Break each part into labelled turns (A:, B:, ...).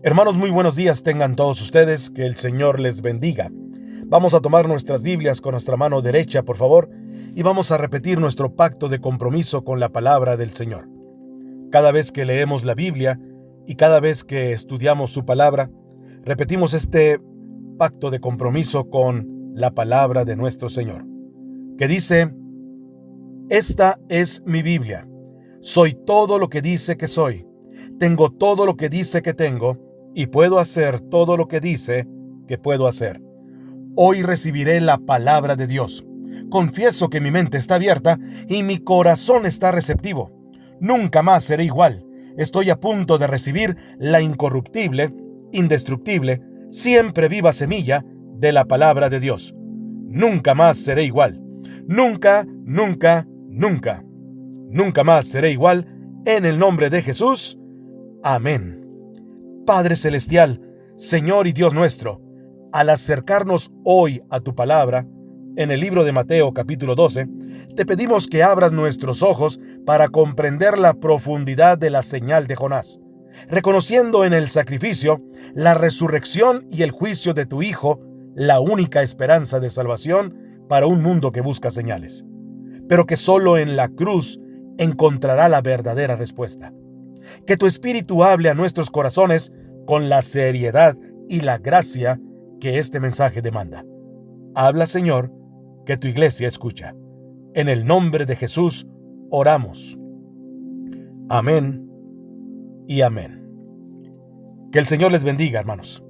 A: Hermanos, muy buenos días tengan todos ustedes, que el Señor les bendiga. Vamos a tomar nuestras Biblias con nuestra mano derecha, por favor, y vamos a repetir nuestro pacto de compromiso con la palabra del Señor. Cada vez que leemos la Biblia y cada vez que estudiamos su palabra, repetimos este pacto de compromiso con la palabra de nuestro Señor, que dice: esta es mi Biblia. Soy todo lo que dice que soy. Tengo todo lo que dice que tengo y puedo hacer todo lo que dice que puedo hacer. Hoy recibiré la palabra de Dios. Confieso que mi mente está abierta y mi corazón está receptivo. Nunca más seré igual. Estoy a punto de recibir la incorruptible, indestructible, siempre viva semilla de la palabra de Dios. Nunca más seré igual. Nunca, nunca, nunca. Nunca más seré igual. En el nombre de Jesús. Amén. Padre Celestial, Señor y Dios nuestro, al acercarnos hoy a tu palabra, en el libro de Mateo capítulo 12, te pedimos que abras nuestros ojos para comprender la profundidad de la señal de Jonás, reconociendo en el sacrificio, la resurrección y el juicio de tu Hijo, la única esperanza de salvación para un mundo que busca señales, pero que solo en la cruz encontrará la verdadera respuesta. Que tu Espíritu hable a nuestros corazones con la seriedad y la gracia que este mensaje demanda. Habla, Señor, que tu iglesia escucha. En el nombre de Jesús oramos. Amén y amén. Que el Señor les bendiga, hermanos.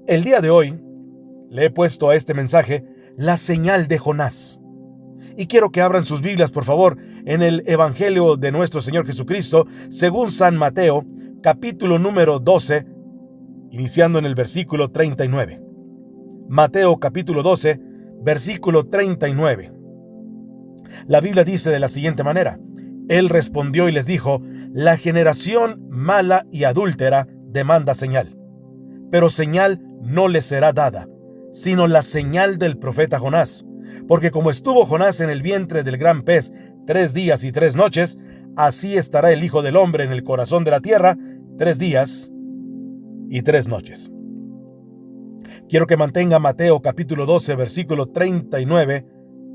A: El día de hoy le he puesto a este mensaje la señal de Jonás. Y quiero que abran sus Biblias, por favor, en el Evangelio de nuestro Señor Jesucristo, según San Mateo, capítulo número 12, iniciando en el versículo 39. Mateo capítulo 12, versículo 39. La Biblia dice de la siguiente manera: Él respondió y les dijo: la generación mala y adúltera demanda señal, pero señal no le será dada, sino la señal del profeta Jonás. Porque como estuvo Jonás en el vientre del gran pez 3 días y 3 noches, así estará el Hijo del Hombre en el corazón de la tierra 3 días y 3 noches. Quiero que mantenga Mateo capítulo 12, versículo 39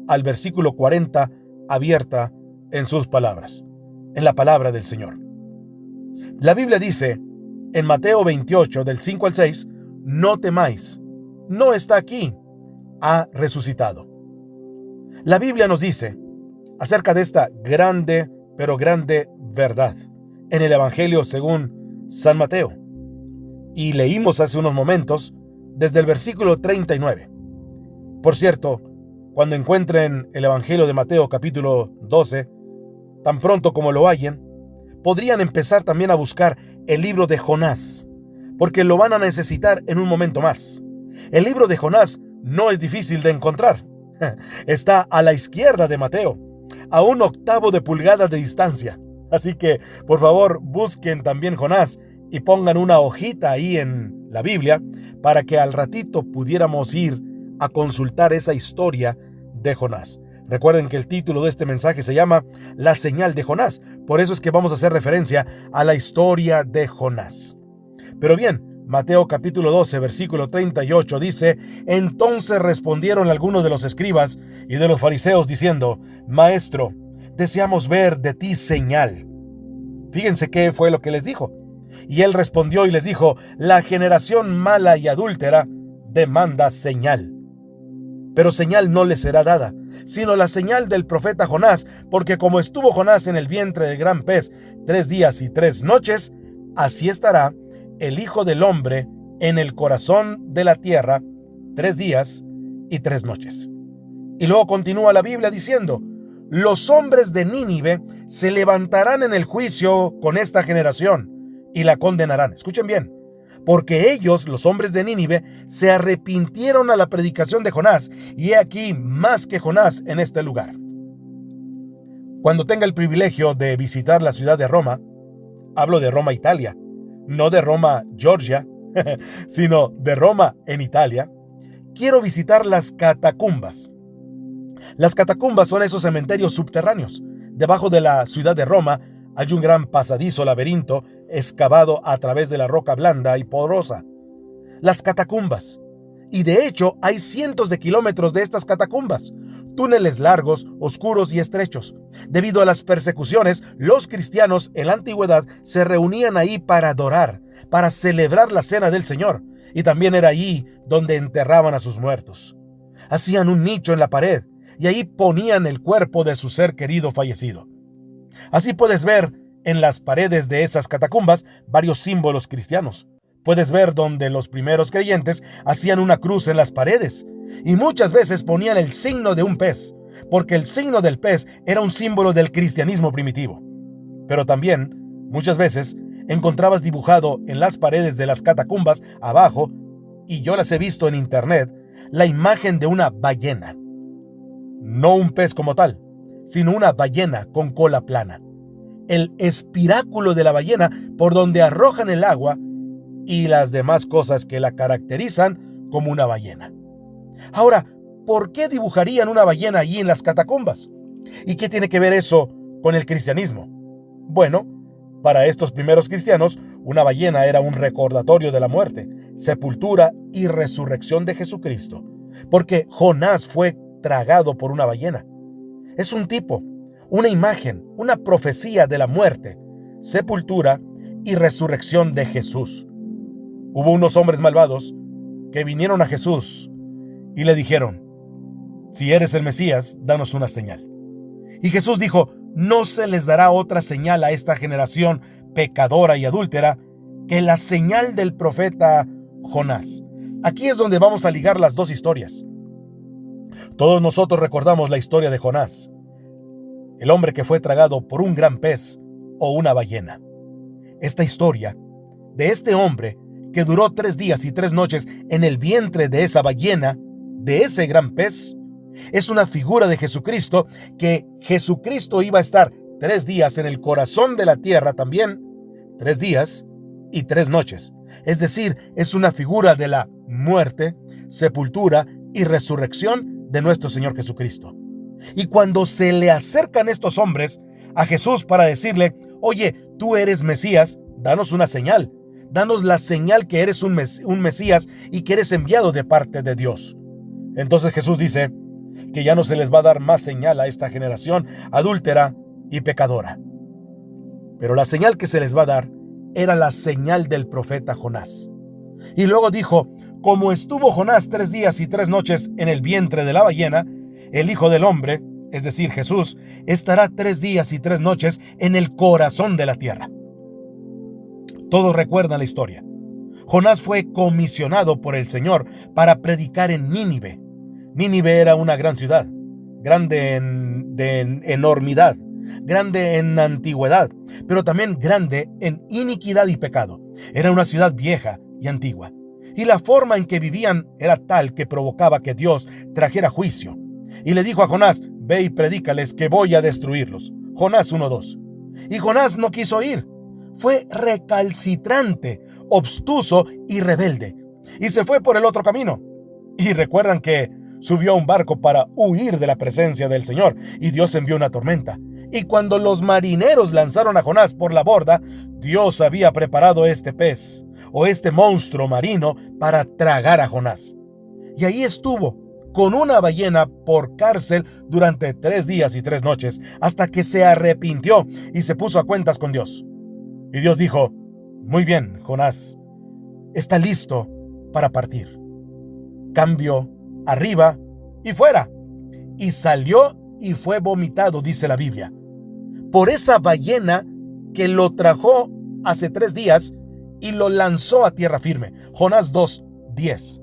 A: al versículo 40 abierta en sus palabras, en la palabra del Señor. La Biblia dice en Mateo 28, del 5 al 6, no temáis, no está aquí, ha resucitado. La Biblia nos dice acerca de esta grande, pero grande verdad en el Evangelio según San Mateo. Y leímos hace unos momentos desde el versículo 39. Por cierto, cuando encuentren el Evangelio de Mateo capítulo 12, tan pronto como lo hallen, podrían empezar también a buscar el libro de Jonás, porque lo van a necesitar en un momento más. El libro de Jonás no es difícil de encontrar. Está a la izquierda de Mateo, a 1/8 de pulgada de distancia. Así que, por favor, busquen también Jonás y pongan una hojita ahí en la Biblia para que al ratito pudiéramos ir a consultar esa historia de Jonás. Recuerden que el título de este mensaje se llama La señal de Jonás. Por eso es que vamos a hacer referencia a la historia de Jonás. Pero bien, Mateo capítulo 12, versículo 38 dice: entonces respondieron algunos de los escribas y de los fariseos diciendo: Maestro, deseamos ver de ti señal. Fíjense qué fue lo que les dijo. Y él respondió y les dijo: la generación mala y adúltera demanda señal, pero señal no le será dada, sino la señal del profeta Jonás, porque como estuvo Jonás en el vientre del gran pez 3 días y 3 noches, así estará el Hijo del Hombre en el corazón de la tierra 3 días y 3 noches. Y luego continúa la Biblia diciendo: los hombres de Nínive se levantarán en el juicio con esta generación y la condenarán. Escuchen bien, porque ellos, los hombres de Nínive, se arrepintieron a la predicación de Jonás, y he aquí más que Jonás en este lugar. Cuando tenga el privilegio de visitar la ciudad de Roma, hablo de Roma, Italia, no de Roma, Georgia, sino de Roma en Italia, quiero visitar las catacumbas. Las catacumbas son esos cementerios subterráneos. Debajo de la ciudad de Roma Hay un gran pasadizo laberinto excavado a través de la roca blanda y porosa, las catacumbas. Y de hecho hay cientos de kilómetros de estas catacumbas, túneles largos, oscuros y estrechos. Debido a las persecuciones, los cristianos en la antigüedad se reunían ahí para adorar, para celebrar la cena del Señor, y también era allí donde enterraban a sus muertos. Hacían un nicho en la pared y ahí ponían el cuerpo de su ser querido fallecido. Así puedes ver en las paredes de esas catacumbas varios símbolos cristianos. Puedes ver donde los primeros creyentes hacían una cruz en las paredes y muchas veces ponían el signo de un pez, porque el signo del pez era un símbolo del cristianismo primitivo. Pero también, muchas veces, encontrabas dibujado en las paredes de las catacumbas abajo, y yo las he visto en internet, la imagen de una ballena. No un pez como tal, sino una ballena con cola plana. El espiráculo de la ballena por donde arrojan el agua y las demás cosas que la caracterizan como una ballena. Ahora, ¿por qué dibujarían una ballena allí en las catacumbas? ¿Y qué tiene que ver eso con el cristianismo? Bueno, para estos primeros cristianos, una ballena era un recordatorio de la muerte, sepultura y resurrección de Jesucristo, porque Jonás fue tragado por una ballena. Es un tipo, una imagen, una profecía de la muerte, sepultura y resurrección de Jesús. Hubo unos hombres malvados que vinieron a Jesús y le dijeron: si eres el Mesías, danos una señal. Y Jesús dijo: no se les dará otra señal a esta generación pecadora y adúltera que la señal del profeta Jonás. Aquí es donde vamos a ligar las dos historias. Todos nosotros recordamos la historia de Jonás, el hombre que fue tragado por un gran pez o una ballena. Esta historia de este hombre que duró 3 días y 3 noches en el vientre de esa ballena, de ese gran pez, es una figura de Jesucristo, que Jesucristo iba a estar 3 días en el corazón de la tierra también, 3 días y 3 noches. Es decir, es una figura de la muerte, sepultura y resurrección de nuestro Señor Jesucristo. Y cuando se le acercan estos hombres a Jesús para decirle: oye, tú eres Mesías, danos una señal. Danos la señal que eres un Mesías y que eres enviado de parte de Dios. Entonces Jesús dice que ya no se les va a dar más señal a esta generación adúltera y pecadora. Pero la señal que se les va a dar era la señal del profeta Jonás. Y luego dijo: como estuvo Jonás 3 días y 3 noches en el vientre de la ballena, el Hijo del Hombre, es decir, Jesús, estará 3 días y 3 noches en el corazón de la tierra. Todos recuerdan la historia. Jonás fue comisionado por el Señor para predicar en Nínive. Nínive era una gran ciudad, grande en enormidad, grande en antigüedad, pero también grande en iniquidad y pecado. Era una ciudad vieja y antigua, y la forma en que vivían era tal que provocaba que Dios trajera juicio. Y le dijo a Jonás: ve y predícales que voy a destruirlos. Jonás 1:2. Y Jonás no quiso ir. Fue recalcitrante, obstuso y rebelde, y se fue por el otro camino. Y recuerdan que subió a un barco para huir de la presencia del Señor, y Dios envió una tormenta. Y cuando los marineros lanzaron a Jonás por la borda, Dios había preparado este pez, o este monstruo marino, para tragar a Jonás. Y ahí estuvo, con una ballena por cárcel durante 3 días y 3 noches, hasta que se arrepintió y se puso a cuentas con Dios. Y Dios dijo: muy bien, Jonás, está listo para partir. Cambio, arriba y fuera. Y salió y fue vomitado, dice la Biblia, por esa ballena que lo trajo hace 3 días y lo lanzó a tierra firme. Jonás 2:10.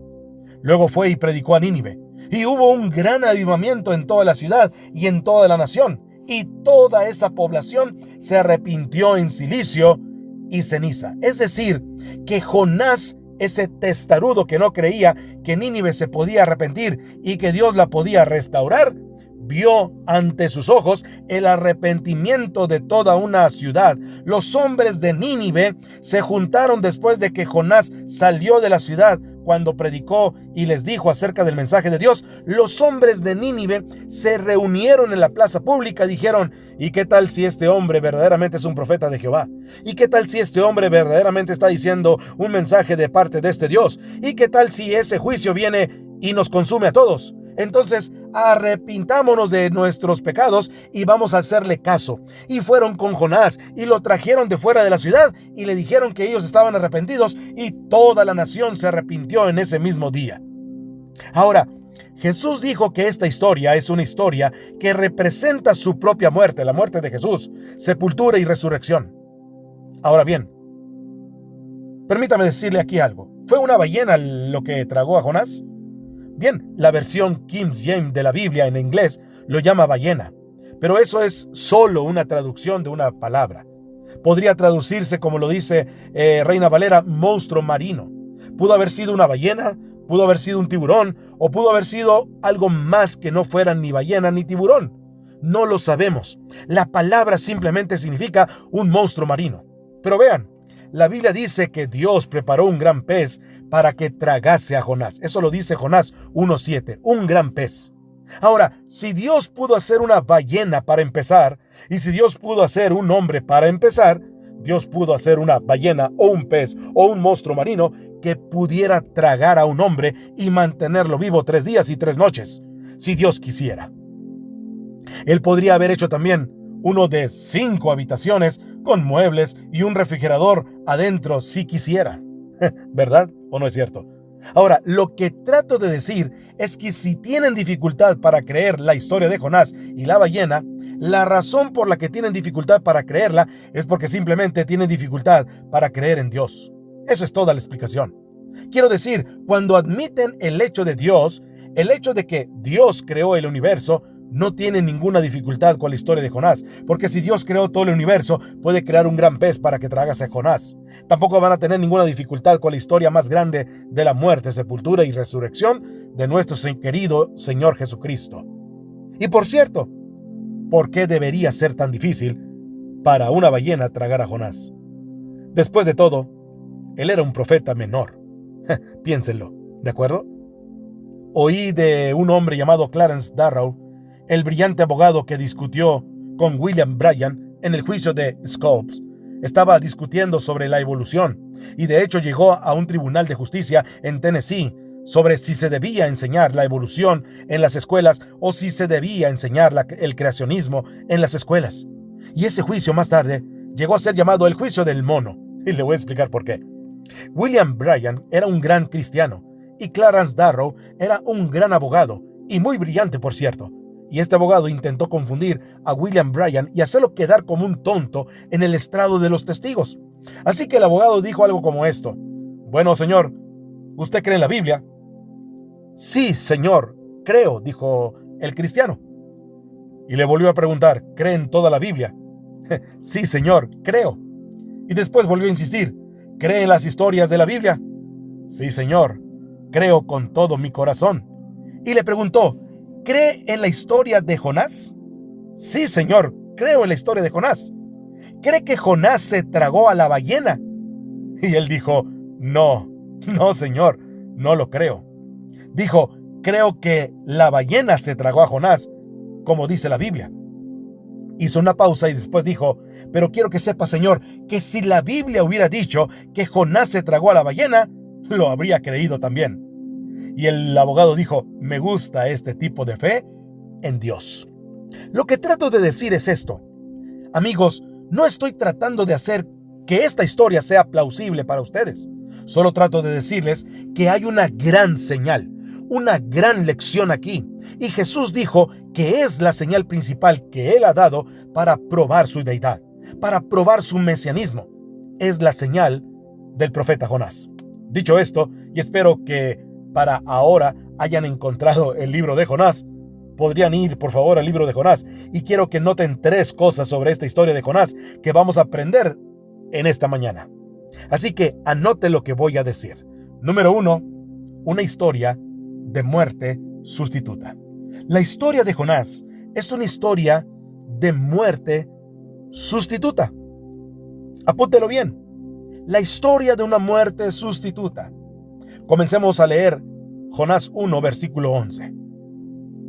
A: Luego fue y predicó a Nínive, y hubo un gran avivamiento en toda la ciudad y en toda la nación, y toda esa población se arrepintió en silicio y ceniza. Es decir, que Jonás, ese testarudo que no creía que Nínive se podía arrepentir y que Dios la podía restaurar, vio ante sus ojos el arrepentimiento de toda una ciudad. Los hombres de Nínive se juntaron después de que Jonás salió de la ciudad cuando predicó y les dijo acerca del mensaje de Dios, los hombres de Nínive se reunieron en la plaza pública y dijeron: ¿y qué tal si este hombre verdaderamente es un profeta de Jehová? ¿Y qué tal si este hombre verdaderamente está diciendo un mensaje de parte de este Dios? ¿Y qué tal si ese juicio viene y nos consume a todos? Entonces arrepintámonos de nuestros pecados y vamos a hacerle caso. Y fueron con Jonás y lo trajeron de fuera de la ciudad y le dijeron que ellos estaban arrepentidos, y toda la nación se arrepintió en ese mismo día. Ahora, Jesús dijo que esta historia es una historia que representa su propia muerte, la muerte de Jesús, sepultura y resurrección. Ahora bien, permítame decirle aquí algo. ¿Fue una ballena lo que tragó a Jonás? Bien, la versión King James de la Biblia en inglés lo llama ballena, pero eso es solo una traducción de una palabra. Podría traducirse, como lo dice Reina Valera, monstruo marino. Pudo haber sido una ballena, pudo haber sido un tiburón, o pudo haber sido algo más que no fuera ni ballena ni tiburón. No lo sabemos. La palabra simplemente significa un monstruo marino. Pero vean, la Biblia dice que Dios preparó un gran pez para que tragase a Jonás. Eso lo dice Jonás 1:7, un gran pez. Ahora, si Dios pudo hacer una ballena para empezar, y si Dios pudo hacer un hombre para empezar, Dios pudo hacer una ballena o un pez o un monstruo marino que pudiera tragar a un hombre y mantenerlo vivo 3 días y 3 noches, si Dios quisiera. Él podría haber hecho también uno de 5 habitaciones con muebles y un refrigerador adentro si quisiera. ¿Verdad o no es cierto? Ahora, lo que trato de decir es que si tienen dificultad para creer la historia de Jonás y la ballena, la razón por la que tienen dificultad para creerla es porque simplemente tienen dificultad para creer en Dios. Eso es toda la explicación. Quiero decir, cuando admiten el hecho de Dios, el hecho de que Dios creó el universo, no tienen ninguna dificultad con la historia de Jonás, porque si Dios creó todo el universo, puede crear un gran pez para que tragase a Jonás. Tampoco van a tener ninguna dificultad con la historia más grande de la muerte, sepultura y resurrección de nuestro querido Señor Jesucristo. Y por cierto, ¿por qué debería ser tan difícil para una ballena tragar a Jonás? Después de todo, él era un profeta menor. Piénsenlo, ¿de acuerdo? Oí de un hombre llamado Clarence Darrow, el brillante abogado que discutió con William Bryan en el juicio de Scopes. Estaba discutiendo sobre la evolución y de hecho llegó a un tribunal de justicia en Tennessee sobre si se debía enseñar la evolución en las escuelas o si se debía enseñar el creacionismo en las escuelas. Y ese juicio más tarde llegó a ser llamado el juicio del mono, y le voy a explicar por qué. William Bryan era un gran cristiano y Clarence Darrow era un gran abogado y muy brillante, por cierto. Y este abogado intentó confundir a William Bryan y hacerlo quedar como un tonto en el estrado de los testigos. Así que el abogado dijo algo como esto: bueno, señor, ¿usted cree en la Biblia? Sí, señor, creo, dijo el cristiano. Y le volvió a preguntar: ¿cree en toda la Biblia? Sí, señor, creo. Y después volvió a insistir: ¿cree en las historias de la Biblia? Sí, señor, creo con todo mi corazón. Y le preguntó: ¿cree en la historia de Jonás? Sí, señor, creo en la historia de Jonás. ¿Cree que Jonás se tragó a la ballena? Y él dijo: no, señor, no lo creo. Dijo: creo que la ballena se tragó a Jonás, como dice la Biblia. Hizo una pausa y después dijo: pero quiero que sepa, señor, que si la Biblia hubiera dicho que Jonás se tragó a la ballena, lo habría creído también. Y el abogado dijo: me gusta este tipo de fe en Dios. Lo que trato de decir es esto. Amigos, no estoy tratando de hacer que esta historia sea plausible para ustedes. Solo trato de decirles que hay una gran señal, una gran lección aquí. Y Jesús dijo que es la señal principal que Él ha dado para probar su deidad, para probar su mesianismo. Es la señal del profeta Jonás. Dicho esto, y espero que para ahora hayan encontrado el libro de Jonás, podrían ir por favor al libro de Jonás, y quiero que noten 3 cosas sobre esta historia de Jonás que vamos a aprender en esta mañana. Así que anote lo que voy a decir. Número 1, una historia de muerte sustituta. La historia de Jonás es una historia de muerte sustituta. Apúntelo bien. La historia de una muerte sustituta. Comencemos a leer Jonás 1, versículo 11.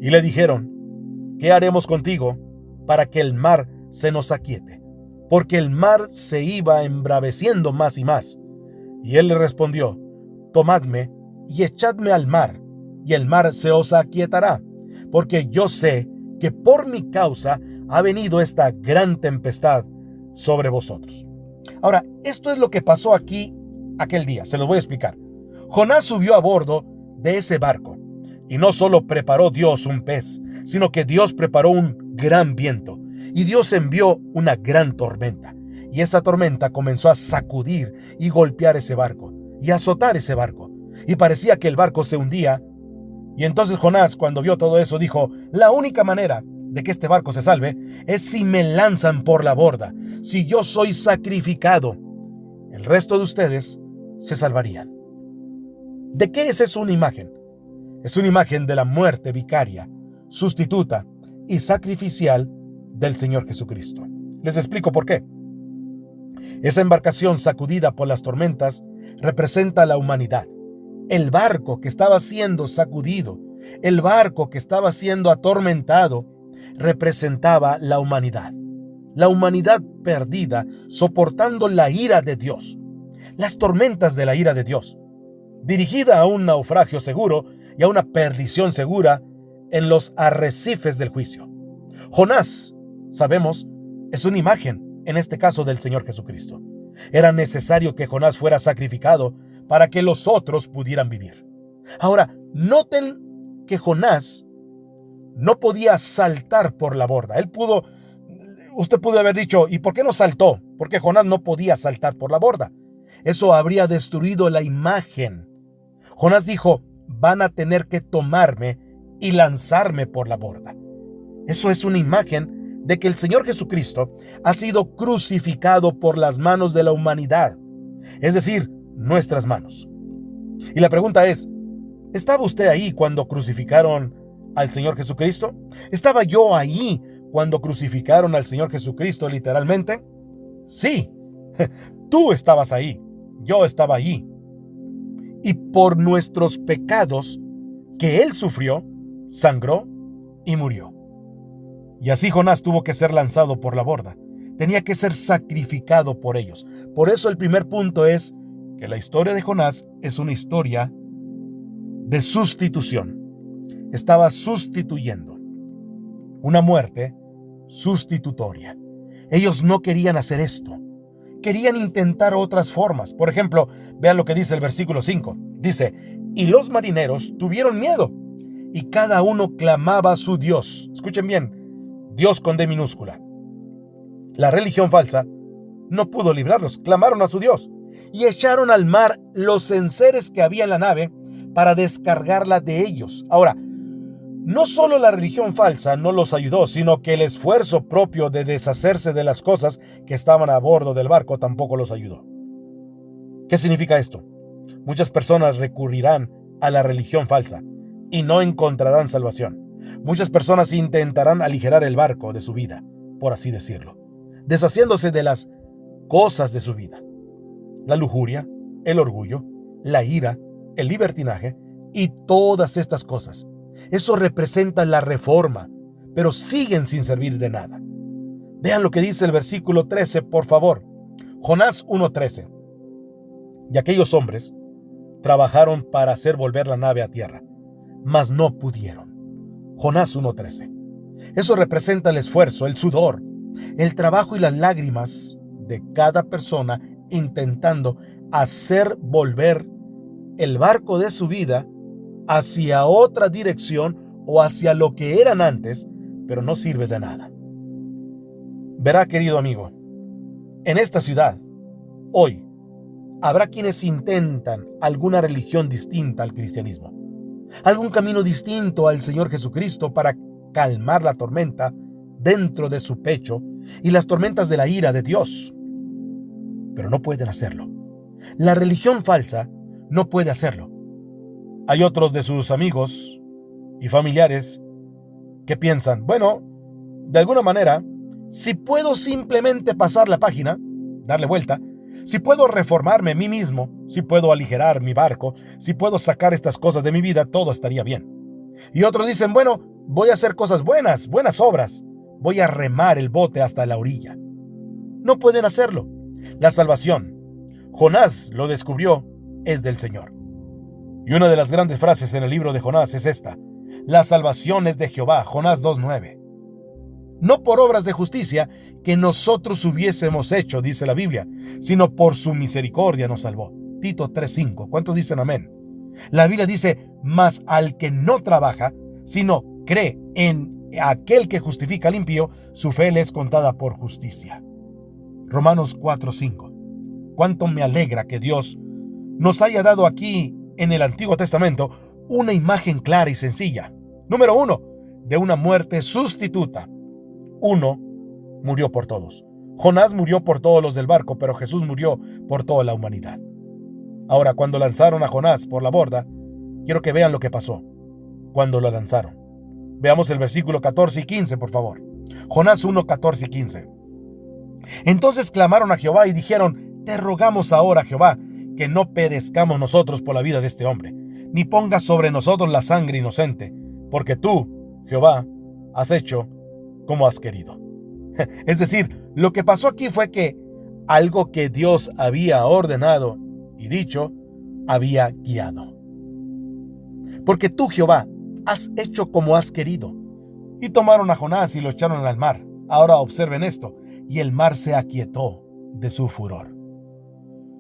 A: Y le dijeron: ¿qué haremos contigo para que el mar se nos aquiete? Porque el mar se iba embraveciendo más y más. Y él le respondió: tomadme y echadme al mar, y el mar se os aquietará, porque yo sé que por mi causa ha venido esta gran tempestad sobre vosotros. Ahora, esto es lo que pasó aquí aquel día, se los voy a explicar. Jonás subió a bordo de ese barco, y no solo preparó Dios un pez, sino que Dios preparó un gran viento, y Dios envió una gran tormenta, y esa tormenta comenzó a sacudir y golpear ese barco, y azotar ese barco, y parecía que el barco se hundía. Y entonces Jonás, cuando vio todo eso, dijo: la única manera de que este barco se salve es si me lanzan por la borda. Si yo soy sacrificado, el resto de ustedes se salvarían. ¿De qué es eso una imagen? Es una imagen de la muerte vicaria, sustituta y sacrificial del Señor Jesucristo. Les explico por qué. Esa embarcación sacudida por las tormentas representa a la humanidad. El barco que estaba siendo sacudido, el barco que estaba siendo atormentado, representaba la humanidad perdida, soportando la ira de Dios, las tormentas de la ira de Dios, dirigida a un naufragio seguro y a una perdición segura en los arrecifes del juicio. Jonás, sabemos, es una imagen, en este caso, del Señor Jesucristo. Era necesario que Jonás fuera sacrificado para que los otros pudieran vivir. Ahora, noten que Jonás no podía saltar por la borda. Usted pudo haber dicho: ¿y por qué no saltó? Porque Jonás no podía saltar por la borda. Eso habría destruido la imagen. Jonás dijo: van a tener que tomarme y lanzarme por la borda. Eso es una imagen de que el Señor Jesucristo ha sido crucificado por las manos de la humanidad, es decir, nuestras manos. Y la pregunta es: ¿estaba usted ahí cuando crucificaron al Señor Jesucristo? ¿Estaba yo ahí cuando crucificaron al Señor Jesucristo literalmente? Sí, tú estabas ahí, yo estaba allí. Y por nuestros pecados que Él sufrió, sangró y murió. Y así Jonás tuvo que ser lanzado por la borda. Tenía que ser sacrificado por ellos. Por eso el primer punto es que la historia de Jonás es una historia de sustitución. Estaba sustituyendo una muerte sustitutoria. Ellos no querían hacer esto. Querían intentar otras formas. Por ejemplo, vean lo que dice el versículo 5. Dice: y los marineros tuvieron miedo, y cada uno clamaba a su Dios. Escuchen bien, Dios con D minúscula. La religión falsa no pudo librarlos. Clamaron a su Dios y echaron al mar los enseres que había en la nave para descargarla de ellos. Ahora, no solo la religión falsa no los ayudó, sino que el esfuerzo propio de deshacerse de las cosas que estaban a bordo del barco tampoco los ayudó. ¿Qué significa esto? Muchas personas recurrirán a la religión falsa y no encontrarán salvación. Muchas personas intentarán aligerar el barco de su vida, por así decirlo, deshaciéndose de las cosas de su vida: la lujuria, el orgullo, la ira, el libertinaje y todas estas cosas. Eso representa la reforma, pero siguen sin servir de nada. Vean lo que dice el versículo 13, por favor. Jonás 1:13. Y aquellos hombres trabajaron para hacer volver la nave a tierra, mas no pudieron. Jonás 1:13. Eso representa el esfuerzo, el sudor, el trabajo y las lágrimas de cada persona intentando hacer volver el barco de su vida hacia otra dirección o hacia lo que eran antes, pero no sirve de nada. Verá, querido amigo, en esta ciudad, hoy, habrá quienes intentan alguna religión distinta al cristianismo, algún camino distinto al Señor Jesucristo para calmar la tormenta dentro de su pecho y las tormentas de la ira de Dios. Pero no pueden hacerlo. La religión falsa no puede hacerlo. Hay otros de sus amigos y familiares que piensan: bueno, de alguna manera, si puedo simplemente pasar la página, darle vuelta, Si puedo reformarme a mí mismo, si puedo aligerar mi barco, si puedo sacar estas cosas de mi vida, todo estaría bien. Y otros dicen, bueno, voy a hacer cosas buenas, buenas obras. Voy a remar el bote hasta la orilla. No pueden hacerlo. La salvación, Jonás lo descubrió, es del Señor. Y una de las grandes frases en el libro de Jonás es esta: la salvación es de Jehová, Jonás 2:9. No por obras de justicia que nosotros hubiésemos hecho, dice la Biblia, sino por su misericordia nos salvó. Tito 3:5. ¿Cuántos dicen amén? La Biblia dice, mas al que no trabaja, sino cree en aquel que justifica al impío, su fe le es contada por justicia. Romanos 4:5. Cuánto me alegra que Dios nos haya dado aquí en el Antiguo Testamento una imagen clara y sencilla. Número 1, de una muerte sustituta. Uno murió por todos. Jonás murió por todos los del barco, pero Jesús murió por toda la humanidad. Ahora, cuando lanzaron a Jonás por la borda, quiero que vean lo que pasó cuando lo lanzaron. Veamos el versículo 14 y 15, por favor. Jonás 1, 14 y 15. Entonces clamaron a Jehová y dijeron, te rogamos ahora, Jehová, que no perezcamos nosotros por la vida de este hombre, ni pongas sobre nosotros la sangre inocente, porque tú, Jehová, has hecho como has querido. Es decir, lo que pasó aquí fue que algo que Dios había ordenado y dicho, había guiado. Porque tú, Jehová, has hecho como has querido. Y tomaron a Jonás y lo echaron al mar. Ahora observen esto. Y el mar se aquietó de su furor.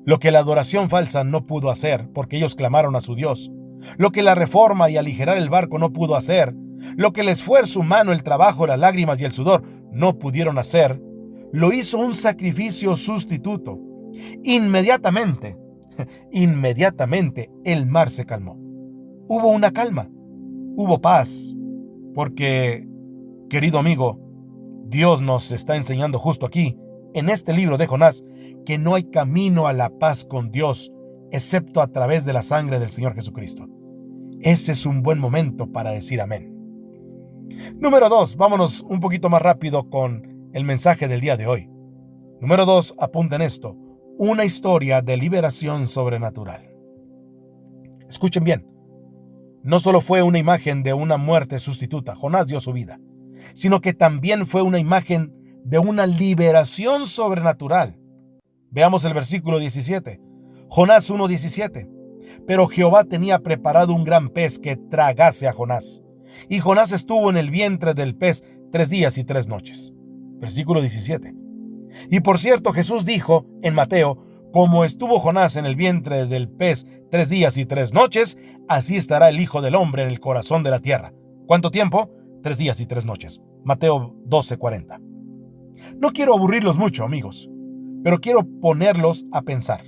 A: Lo que la adoración falsa no pudo hacer, porque ellos clamaron a su Dios. Lo que la reforma y aligerar el barco no pudo hacer. Lo que el esfuerzo humano, el trabajo, las lágrimas y el sudor no pudieron hacer, lo hizo un sacrificio sustituto. Inmediatamente el mar se calmó. Hubo una calma, hubo paz, porque, querido amigo, Dios nos está enseñando justo aquí, en este libro de Jonás, que no hay camino a la paz con Dios, excepto a través de la sangre del Señor Jesucristo. Ese es un buen momento para decir amén. Número 2, vámonos un poquito más rápido con el mensaje del día de hoy. Número 2, apunten esto: una historia de liberación sobrenatural. Escuchen bien, no solo fue una imagen de una muerte sustituta, Jonás dio su vida, sino que también fue una imagen de una liberación sobrenatural. Veamos el versículo 17, Jonás 1:17. Pero Jehová tenía preparado un gran pez que tragase a Jonás, y Jonás estuvo en el vientre del pez 3 días y 3 noches. Versículo 17. Y por cierto, Jesús dijo en Mateo, como estuvo Jonás en el vientre del pez 3 días y 3 noches, así estará el Hijo del Hombre en el corazón de la tierra. ¿Cuánto tiempo? 3 días y 3 noches. Mateo 12:40. No quiero aburrirlos mucho, amigos, pero quiero ponerlos a pensar.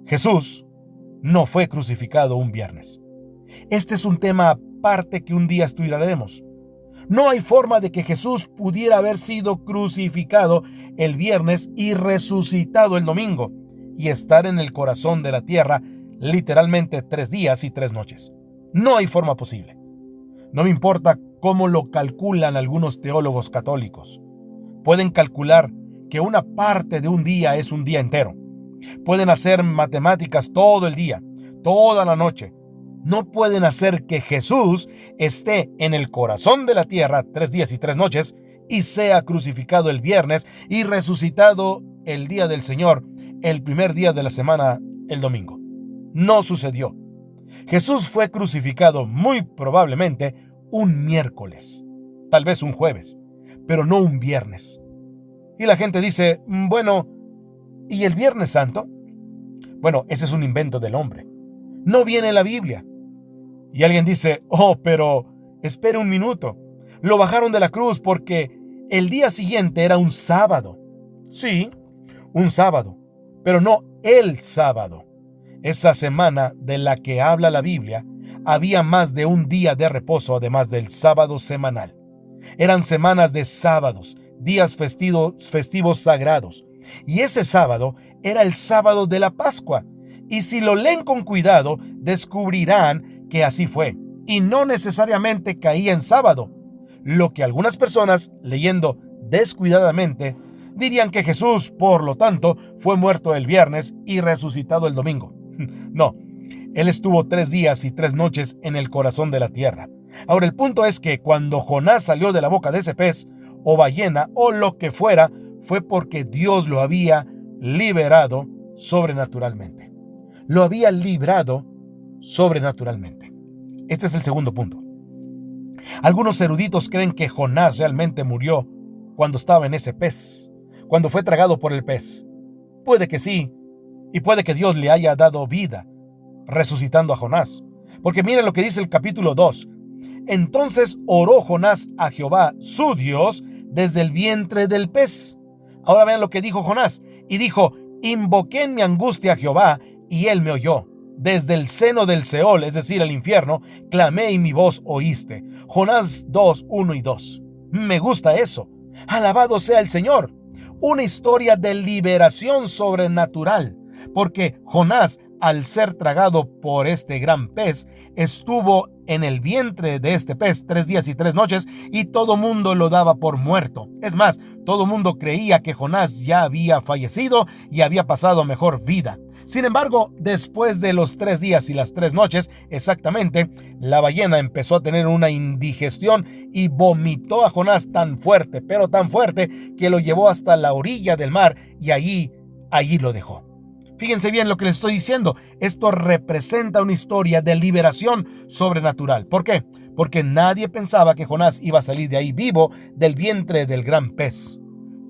A: Jesús no fue crucificado un viernes. Este es un tema aparte que un día estudiaremos. No hay forma de que Jesús pudiera haber sido crucificado el viernes y resucitado el domingo y estar en el corazón de la tierra literalmente 3 días y 3 noches. No hay forma posible. No me importa cómo lo calculan algunos teólogos católicos. Pueden calcular que una parte de un día es un día entero. Pueden hacer matemáticas todo el día, toda la noche. No pueden hacer que Jesús esté en el corazón de la tierra 3 días y 3 noches y sea crucificado el viernes y resucitado el día del Señor, el primer día de la semana, el domingo. No sucedió. Jesús fue crucificado muy probablemente un miércoles, tal vez un jueves, pero no un viernes. Y la gente dice, bueno, ¿y el Viernes Santo? Bueno, ese es un invento del hombre. No viene en la Biblia. Y alguien dice, oh, pero espere un minuto. Lo bajaron de la cruz porque el día siguiente era un sábado. Sí, un sábado, pero no el sábado. Esa semana de la que habla la Biblia, había más de un día de reposo además del sábado semanal. Eran semanas de sábados, días festivos sagrados. Y ese sábado era el sábado de la Pascua. Y si lo leen con cuidado, descubrirán que así fue. Y no necesariamente caía en sábado. Lo que algunas personas, leyendo descuidadamente, Dirían que Jesús, por lo tanto, fue muerto el viernes y resucitado el domingo. No, Él estuvo 3 días y 3 noches en el corazón de la tierra. Ahora, el punto es que cuando Jonás salió de la boca de ese pez, o ballena, o lo que fuera, fue porque Dios lo había liberado sobrenaturalmente. Lo había librado sobrenaturalmente. Este es el segundo punto. Algunos eruditos creen que Jonás realmente murió cuando estaba en ese pez, cuando fue tragado por el pez. Puede que sí, y puede que Dios le haya dado vida, resucitando a Jonás. Porque miren lo que dice el capítulo 2. Entonces oró Jonás a Jehová, su Dios, desde el vientre del pez. Ahora vean lo que dijo Jonás. Y dijo, invoqué en mi angustia a Jehová, y él me oyó. Desde el seno del Seol, es decir, el infierno, clamé y mi voz oíste. Jonás 2, 1 y 2. Me gusta eso. Alabado sea el Señor. Una historia de liberación sobrenatural. Porque Jonás, al ser tragado por este gran pez, estuvo en el vientre de este pez 3 días y 3 noches y todo mundo lo daba por muerto. Es más, todo mundo creía que Jonás ya había fallecido y había pasado mejor vida. Sin embargo, después de los 3 días y las 3 noches, exactamente, la ballena empezó a tener una indigestión y vomitó a Jonás tan fuerte, pero tan fuerte, que lo llevó hasta la orilla del mar y allí lo dejó. Fíjense bien lo que les estoy diciendo. Esto representa una historia de liberación sobrenatural. ¿Por qué? Porque nadie pensaba que Jonás iba a salir de ahí vivo del vientre del gran pez.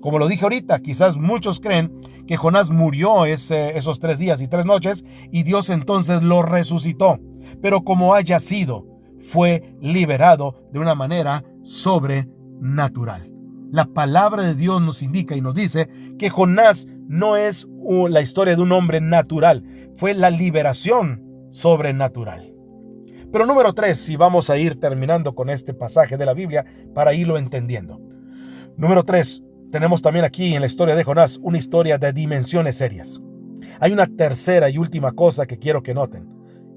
A: Como lo dije ahorita, quizás muchos creen que Jonás murió esos 3 días y 3 noches y Dios entonces lo resucitó. Pero como haya sido, fue liberado de una manera sobrenatural. La palabra de Dios nos indica y nos dice que Jonás no es la historia de un hombre natural, fue la liberación sobrenatural. Pero número 3, y vamos a ir terminando con este pasaje de la Biblia para irlo entendiendo. Número 3, tenemos también aquí en la historia de Jonás una historia de dimensiones serias. Hay una tercera y última cosa que quiero que noten.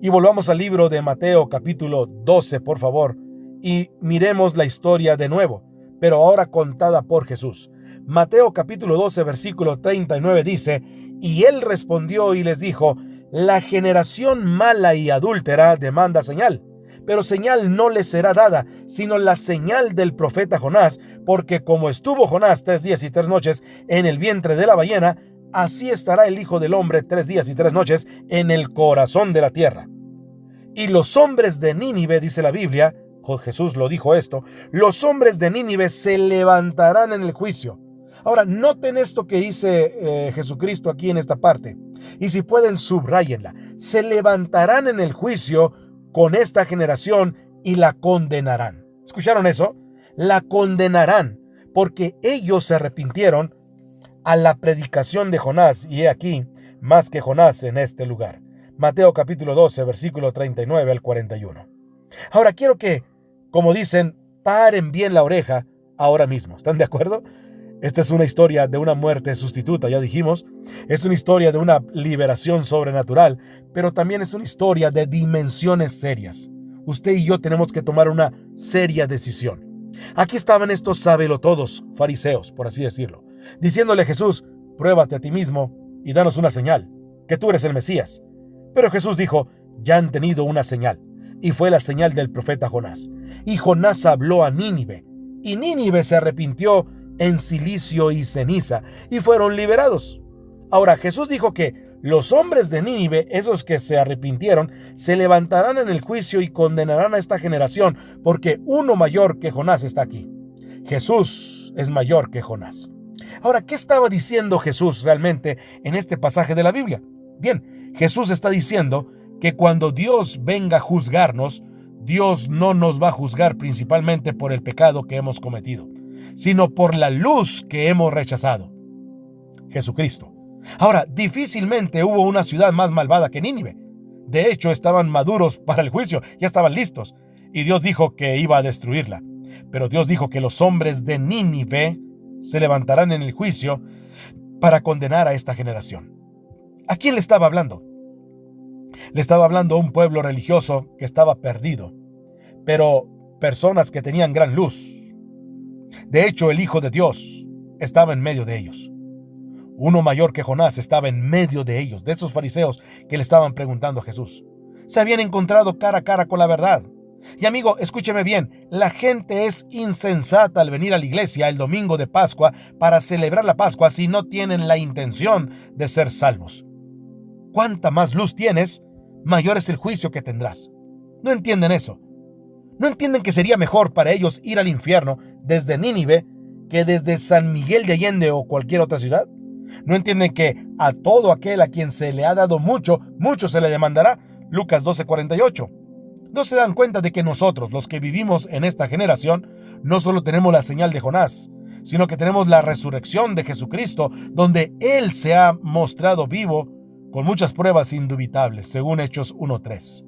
A: Y volvamos al libro de Mateo capítulo 12, por favor, y miremos la historia de nuevo, pero ahora contada por Jesús. Mateo capítulo 12, versículo 39 dice, y él respondió y les dijo, la generación mala y adúltera demanda señal, pero señal no le será dada, sino la señal del profeta Jonás, porque como estuvo Jonás 3 días y 3 noches en el vientre de la ballena, así estará el Hijo del Hombre 3 días y 3 noches en el corazón de la tierra. Y los hombres de Nínive, dice la Biblia, Jesús lo dijo esto, los hombres de Nínive se levantarán en el juicio. Ahora, noten esto que dice Jesucristo aquí en esta parte. Y si pueden, subráyenla. Se levantarán en el juicio con esta generación y la condenarán. ¿Escucharon eso? La condenarán porque ellos se arrepintieron a la predicación de Jonás. Y he aquí, más que Jonás en este lugar. Mateo capítulo 12, versículo 39 al 41. Ahora quiero que, como dicen, paren bien la oreja ahora mismo. ¿Están de acuerdo? Esta es una historia de una muerte sustituta, ya dijimos. Es una historia de una liberación sobrenatural, pero también es una historia de dimensiones serias. Usted y yo tenemos que tomar una seria decisión. Aquí estaban estos sabelotodos, fariseos, por así decirlo, diciéndole a Jesús, pruébate a ti mismo y danos una señal, que tú eres el Mesías. Pero Jesús dijo, ya han tenido una señal, y fue la señal del profeta Jonás. Y Jonás habló a Nínive, y Nínive se arrepintió en silicio y ceniza, y fueron liberados. Ahora, Jesús dijo que los hombres de Nínive, esos que se arrepintieron, se levantarán en el juicio y condenarán a esta generación, porque uno mayor que Jonás está aquí. Jesús es mayor que Jonás. Ahora, ¿qué estaba diciendo Jesús realmente en este pasaje de la Biblia? Bien, Jesús está diciendo que cuando Dios venga a juzgarnos, Dios no nos va a juzgar principalmente por el pecado que hemos cometido, sino por la luz que hemos rechazado, Jesucristo. Ahora, difícilmente hubo una ciudad más malvada que Nínive. De hecho, estaban maduros para el juicio, ya estaban listos, y Dios dijo que iba a destruirla. Pero Dios dijo que los hombres de Nínive se levantarán en el juicio para condenar a esta generación. ¿A quién le estaba hablando? Le estaba hablando a un pueblo religioso que estaba perdido, pero personas que tenían gran luz. De hecho, el Hijo de Dios estaba en medio de ellos. Uno mayor que Jonás estaba en medio de ellos, de estos fariseos que le estaban preguntando a Jesús. Se habían encontrado cara a cara con la verdad. Y amigo, escúcheme bien, la gente es insensata al venir a la iglesia el domingo de Pascua para celebrar la Pascua si no tienen la intención de ser salvos. Cuanta más luz tienes, mayor es el juicio que tendrás. No entienden eso. No entienden que sería mejor para ellos ir al infierno desde Nínive que desde San Miguel de Allende o cualquier otra ciudad. No entienden que a todo aquel a quien se le ha dado mucho, mucho se le demandará. Lucas 12:48. No se dan cuenta de que nosotros, los que vivimos en esta generación, no solo tenemos la señal de Jonás, sino que tenemos la resurrección de Jesucristo, donde Él se ha mostrado vivo con muchas pruebas indubitables, según Hechos 1:3.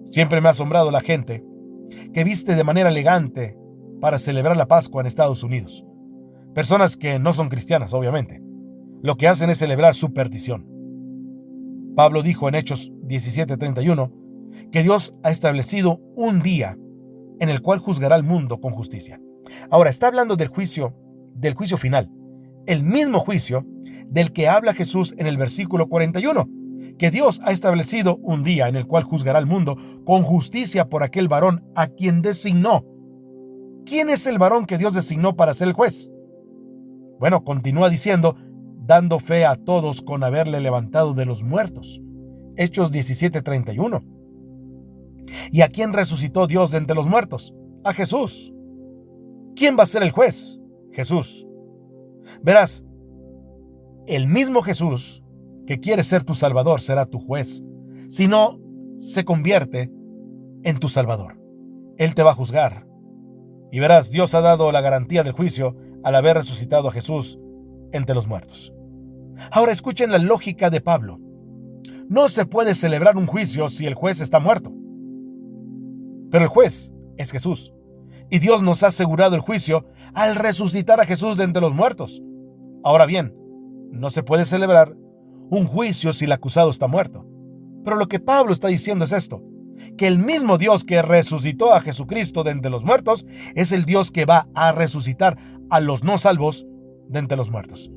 A: Siempre me ha asombrado la gente que viste de manera elegante para celebrar la Pascua en Estados Unidos. Personas que no son cristianas, obviamente. Lo que hacen es celebrar su perdición. Pablo dijo en Hechos 17:31 que Dios ha establecido un día en el cual juzgará al mundo con justicia. Ahora está hablando del juicio final, el mismo juicio del que habla Jesús en el versículo 41, que Dios ha establecido un día en el cual juzgará al mundo con justicia por aquel varón a quien designó. ¿Quién es el varón que Dios designó para ser el juez? Bueno, continúa diciendo, dando fe a todos con haberle levantado de los muertos. Hechos 17:31. ¿Y a quién resucitó Dios de entre los muertos? A Jesús. ¿Quién va a ser el juez? Jesús. Verás, el mismo Jesús que quiere ser tu Salvador será tu juez, si no se convierte en tu Salvador. Él te va a juzgar. Y verás, Dios ha dado la garantía del juicio al haber resucitado a Jesús entre los muertos. Ahora escuchen la lógica de Pablo. No se puede celebrar un juicio si el juez está muerto. Pero el juez es Jesús. Y Dios nos ha asegurado el juicio al resucitar a Jesús de entre los muertos. Ahora bien, no se puede celebrar un juicio si el acusado está muerto. Pero lo que Pablo está diciendo es esto, que el mismo Dios que resucitó a Jesucristo de entre los muertos es el Dios que va a resucitar a los no salvos de entre los muertos.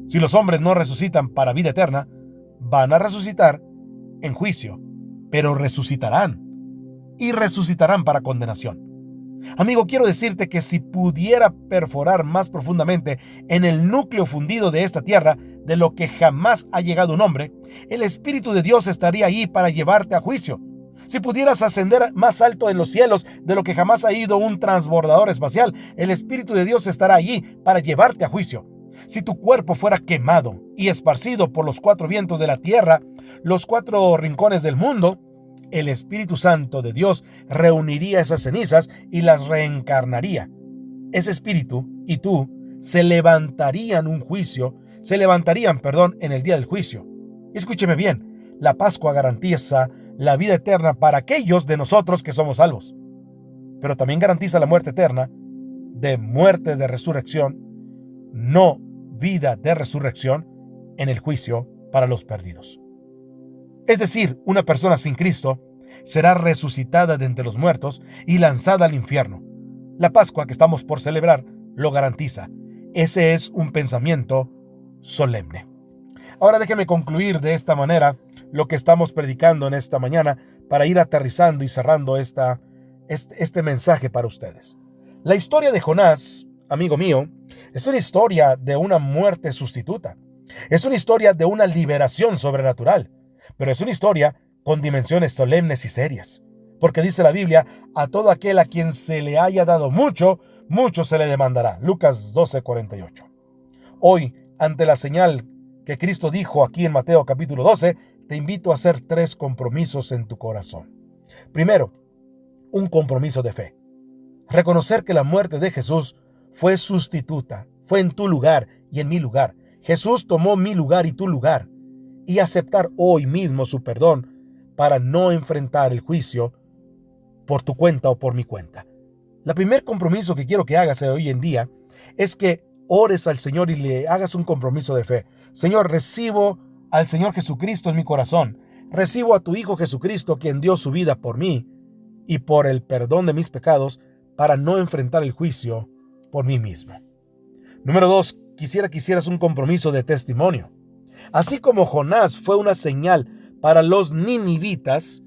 A: Si los hombres no resucitan para vida eterna, van a resucitar en juicio, pero resucitarán y resucitarán para condenación. Amigo, quiero decirte que si pudiera perforar más profundamente en el núcleo fundido de esta tierra de lo que jamás ha llegado un hombre, el Espíritu de Dios estaría ahí para llevarte a juicio. Si pudieras ascender más alto en los cielos de lo que jamás ha ido un transbordador espacial, el Espíritu de Dios estará allí para llevarte a juicio. Si tu cuerpo fuera quemado y esparcido por los 4 vientos de la tierra, los 4 rincones del mundo, el Espíritu Santo de Dios reuniría esas cenizas y las reencarnaría. Ese Espíritu y tú se levantarían en el día del juicio. Escúcheme bien, la Pascua garantiza la vida eterna para aquellos de nosotros que somos salvos, pero también garantiza la muerte eterna, de muerte de resurrección, no vida de resurrección en el juicio para los perdidos. Es decir, una persona sin Cristo será resucitada de entre los muertos y lanzada al infierno. La Pascua que estamos por celebrar lo garantiza. Ese es un pensamiento solemne. Ahora déjeme concluir de esta manera lo que estamos predicando en esta mañana para ir aterrizando y cerrando este mensaje para ustedes. La historia de Jonás, amigo mío, es una historia de una muerte sustituta. Es una historia de una liberación sobrenatural, pero es una historia con dimensiones solemnes y serias. Porque dice la Biblia, a todo aquel a quien se le haya dado mucho, mucho se le demandará. Lucas 12:48. Hoy, ante la señal que Cristo dijo aquí en Mateo capítulo 12, te invito a hacer 3 compromisos en tu corazón. Primero, un compromiso de fe. Reconocer que la muerte de Jesús fue sustituta, fue en tu lugar y en mi lugar. Jesús tomó mi lugar y tu lugar. Y aceptar hoy mismo su perdón para no enfrentar el juicio por tu cuenta o por mi cuenta. El primer compromiso que quiero que hagas hoy en día es que ores al Señor y le hagas un compromiso de fe. Señor, recibo al Señor Jesucristo en mi corazón. Recibo a tu Hijo Jesucristo, quien dio su vida por mí y por el perdón de mis pecados para no enfrentar el juicio por mí mismo. Número 2, quisiera que hicieras un compromiso de testimonio. Así como Jonás fue una señal para los ninivitas,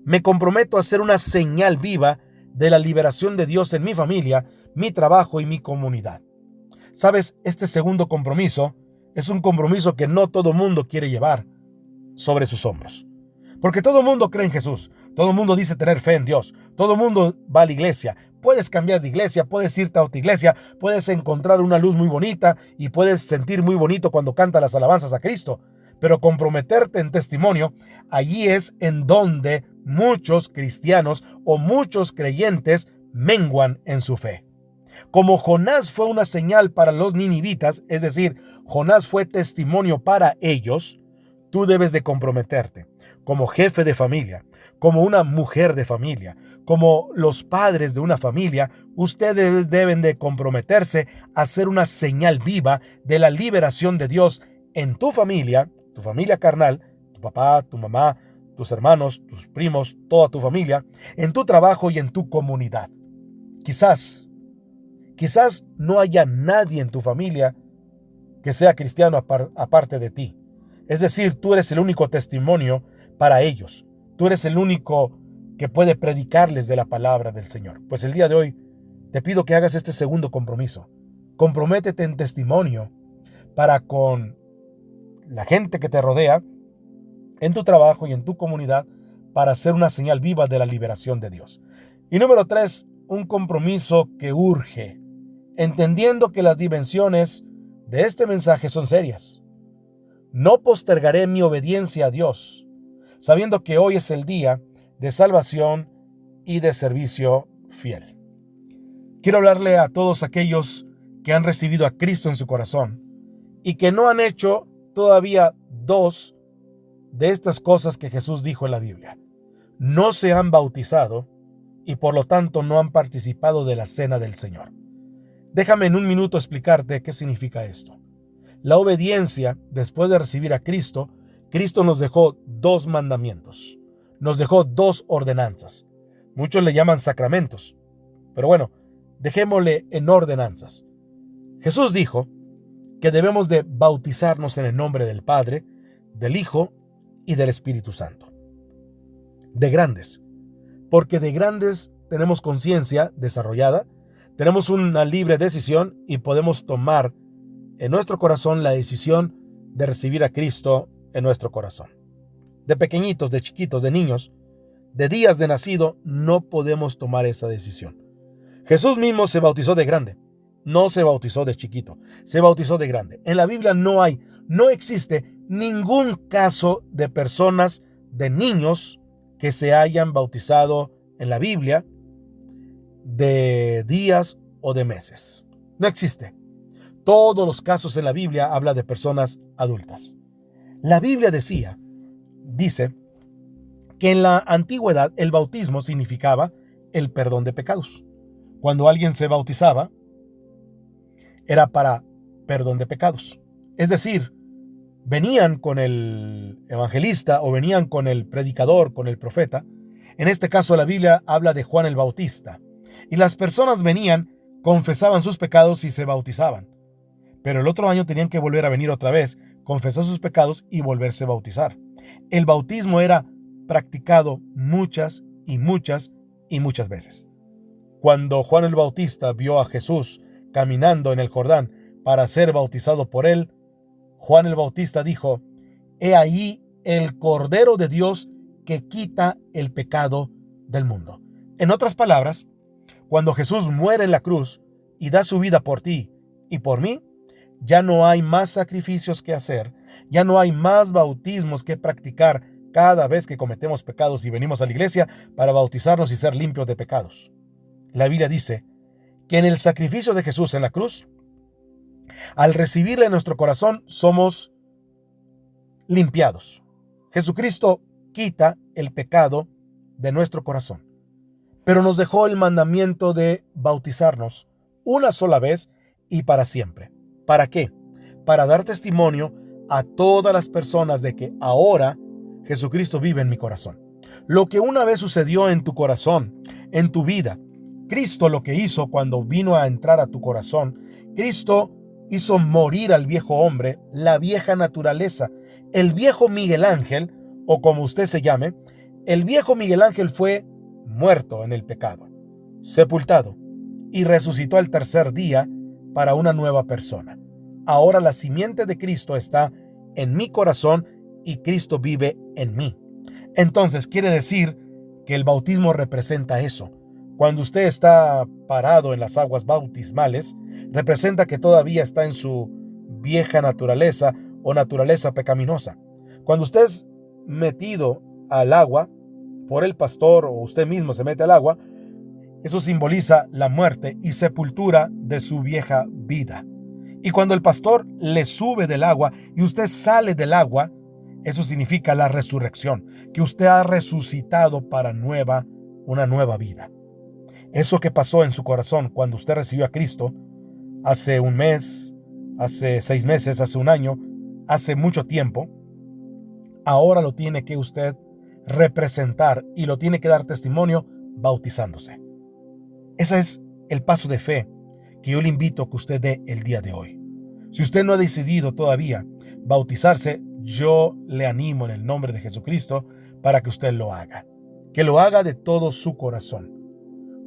A: me comprometo a ser una señal viva de la liberación de Dios en mi familia, mi trabajo y mi comunidad. Sabes, este segundo compromiso es un compromiso que no todo mundo quiere llevar sobre sus hombros. Porque todo mundo cree en Jesús, todo mundo dice tener fe en Dios, todo mundo va a la iglesia. Puedes cambiar de iglesia, puedes irte a otra iglesia, puedes encontrar una luz muy bonita y puedes sentir muy bonito cuando canta las alabanzas a Cristo. Pero comprometerte en testimonio, allí es en donde muchos cristianos o muchos creyentes menguan en su fe. Como Jonás fue una señal para los ninivitas, es decir, Jonás fue testimonio para ellos, tú debes de comprometerte como jefe de familia, como una mujer de familia, como los padres de una familia. Ustedes deben de comprometerse a ser una señal viva de la liberación de Dios en tu familia carnal, tu papá, tu mamá, tus hermanos, tus primos, toda tu familia, en tu trabajo y en tu comunidad. Quizás no haya nadie en tu familia que sea cristiano aparte de ti. Es decir, tú eres el único testimonio para ellos. Tú eres el único que puede predicarles de la palabra del Señor. Pues el día de hoy te pido que hagas este segundo compromiso. Comprométete en testimonio para con la gente que te rodea, en tu trabajo y en tu comunidad, para ser una señal viva de la liberación de Dios. Y número 3, un compromiso que urge, entendiendo que las dimensiones de este mensaje son serias. No postergaré mi obediencia a Dios, sabiendo que hoy es el día de salvación y de servicio fiel. Quiero hablarle a todos aquellos que han recibido a Cristo en su corazón y que no han hecho todavía 2 de estas cosas que Jesús dijo en la Biblia. No se han bautizado y por lo tanto no han participado de la cena del Señor. Déjame en un minuto explicarte qué significa esto. La obediencia, después de recibir a Cristo, Cristo nos dejó 2 mandamientos. Nos dejó 2 ordenanzas. Muchos le llaman sacramentos, pero bueno, dejémosle en ordenanzas. Jesús dijo que debemos de bautizarnos en el nombre del Padre, del Hijo y del Espíritu Santo. De grandes, porque de grandes tenemos conciencia desarrollada, tenemos una libre decisión y podemos tomar en nuestro corazón la decisión de recibir a Cristo en nuestro corazón. De pequeñitos, de chiquitos, de niños, de días de nacido, no podemos tomar esa decisión. Jesús mismo se bautizó de grande, no se bautizó de chiquito, se bautizó de grande. En la Biblia no existe ningún caso de personas, de niños, que se hayan bautizado en la Biblia de días o de meses. No existe. Todos los casos en la Biblia habla de personas adultas. La Biblia dice que en la antigüedad el bautismo significaba el perdón de pecados. Cuando alguien se bautizaba, era para perdón de pecados. Es decir, venían con el evangelista o venían con el predicador, con el profeta. En este caso la Biblia habla de Juan el Bautista. Y las personas venían, confesaban sus pecados y se bautizaban. Pero el otro año tenían que volver a venir otra vez, confesar sus pecados y volverse a bautizar. El bautismo era practicado muchas veces. Cuando Juan el Bautista vio a Jesús caminando en el Jordán para ser bautizado por él, Juan el Bautista dijo: «He ahí el Cordero de Dios que quita el pecado del mundo». En otras palabras, cuando Jesús muere en la cruz y da su vida por ti y por mí, ya no hay más sacrificios que hacer, ya no hay más bautismos que practicar cada vez que cometemos pecados y venimos a la iglesia para bautizarnos y ser limpios de pecados. La Biblia dice que en el sacrificio de Jesús en la cruz, al recibirle en nuestro corazón, somos limpiados. Jesucristo quita el pecado de nuestro corazón, pero nos dejó el mandamiento de bautizarnos una sola vez y para siempre. ¿Para qué? Para dar testimonio a todas las personas de que ahora Jesucristo vive en mi corazón. Lo que una vez sucedió en tu corazón, en tu vida, Cristo lo que hizo cuando vino a entrar a tu corazón, Cristo hizo morir al viejo hombre, la vieja naturaleza, el viejo Miguel Ángel, o como usted se llame. El viejo Miguel Ángel fue muerto en el pecado, sepultado y resucitó al tercer día para una nueva persona. Ahora la simiente de Cristo está en mi corazón y Cristo vive en mí. Entonces quiere decir que el bautismo representa eso. Cuando usted está parado en las aguas bautismales, representa que todavía está en su vieja naturaleza o naturaleza pecaminosa. Cuando usted es metido al agua por el pastor o usted mismo se mete al agua, eso simboliza la muerte y sepultura de su vieja vida. Y cuando el pastor le sube del agua y usted sale del agua, eso significa la resurrección, que usted ha resucitado para una nueva vida. Eso que pasó en su corazón cuando usted recibió a Cristo, hace un mes, hace 6 meses, hace un año, hace mucho tiempo, ahora lo tiene que usted representar y lo tiene que dar testimonio bautizándose. Ese es el paso de fe que yo le invito a que usted dé el día de hoy. Si usted no ha decidido todavía bautizarse, yo le animo en el nombre de Jesucristo para que usted lo haga. Que lo haga de todo su corazón.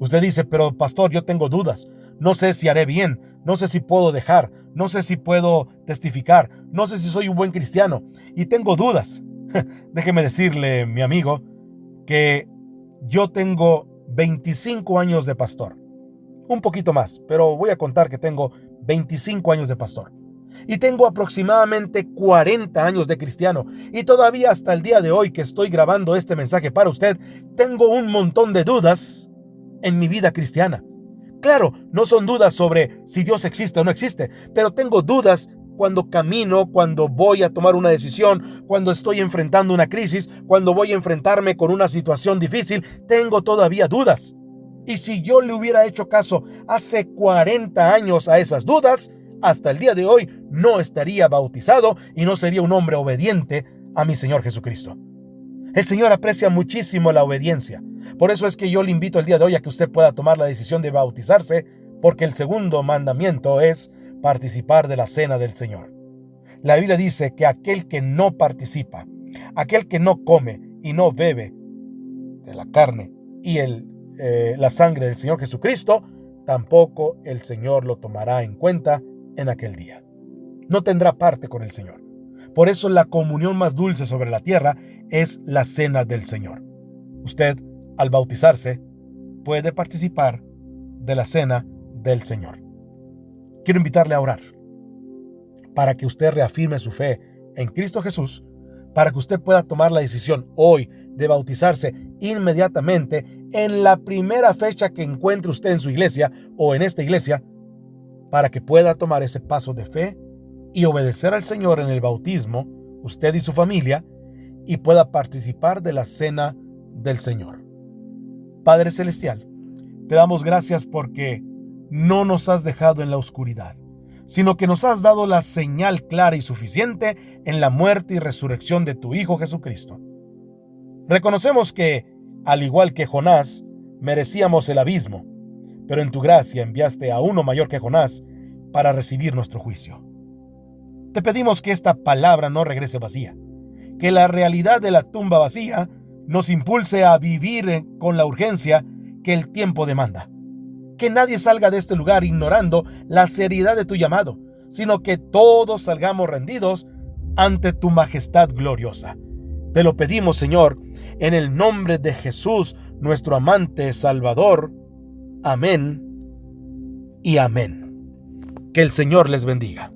A: Usted dice, pero pastor, yo tengo dudas. No sé si haré bien. No sé si puedo dejar. No sé si puedo testificar. No sé si soy un buen cristiano. Y tengo dudas. Déjeme decirle, mi amigo, que yo tengo 25 años de pastor. Un poquito más, pero voy a contar que tengo 25 años de pastor. Y tengo aproximadamente 40 años de cristiano. Y todavía hasta el día de hoy que estoy grabando este mensaje para usted, tengo un montón de dudas en mi vida cristiana. Claro, no son dudas sobre si Dios existe o no existe, pero tengo dudas cuando camino, cuando voy a tomar una decisión, cuando estoy enfrentando una crisis, cuando voy a enfrentarme con una situación difícil, tengo todavía dudas. Y si yo le hubiera hecho caso hace 40 años a esas dudas, hasta el día de hoy no estaría bautizado y no sería un hombre obediente a mi Señor Jesucristo. El Señor aprecia muchísimo la obediencia. Por eso es que yo le invito el día de hoy a que usted pueda tomar la decisión de bautizarse, porque el segundo mandamiento es participar de la cena del Señor. La Biblia dice que aquel que no participa, aquel que no come y no bebe de la carne y la sangre del Señor Jesucristo, tampoco el Señor lo tomará en cuenta en aquel día. No tendrá parte con el Señor. Por eso la comunión más dulce sobre la tierra es la cena del Señor. Usted, al bautizarse, puede participar de la cena del Señor. Quiero invitarle a orar para que usted reafirme su fe en Cristo Jesús, para que usted pueda tomar la decisión hoy de bautizarse inmediatamente en la primera fecha que encuentre usted en su iglesia o en esta iglesia, para que pueda tomar ese paso de fe y obedecer al Señor en el bautismo, usted y su familia, y pueda participar de la cena del Señor. Padre Celestial, te damos gracias porque no nos has dejado en la oscuridad, sino que nos has dado la señal clara y suficiente en la muerte y resurrección de tu Hijo Jesucristo. Reconocemos que, al igual que Jonás, merecíamos el abismo, pero en tu gracia enviaste a uno mayor que Jonás para recibir nuestro juicio. Te pedimos que esta palabra no regrese vacía, que la realidad de la tumba vacía nos impulse a vivir con la urgencia que el tiempo demanda. Que nadie salga de este lugar ignorando la seriedad de tu llamado, sino que todos salgamos rendidos ante tu majestad gloriosa. Te lo pedimos, Señor, en el nombre de Jesús, nuestro amante Salvador. Amén y amén. Que el Señor les bendiga.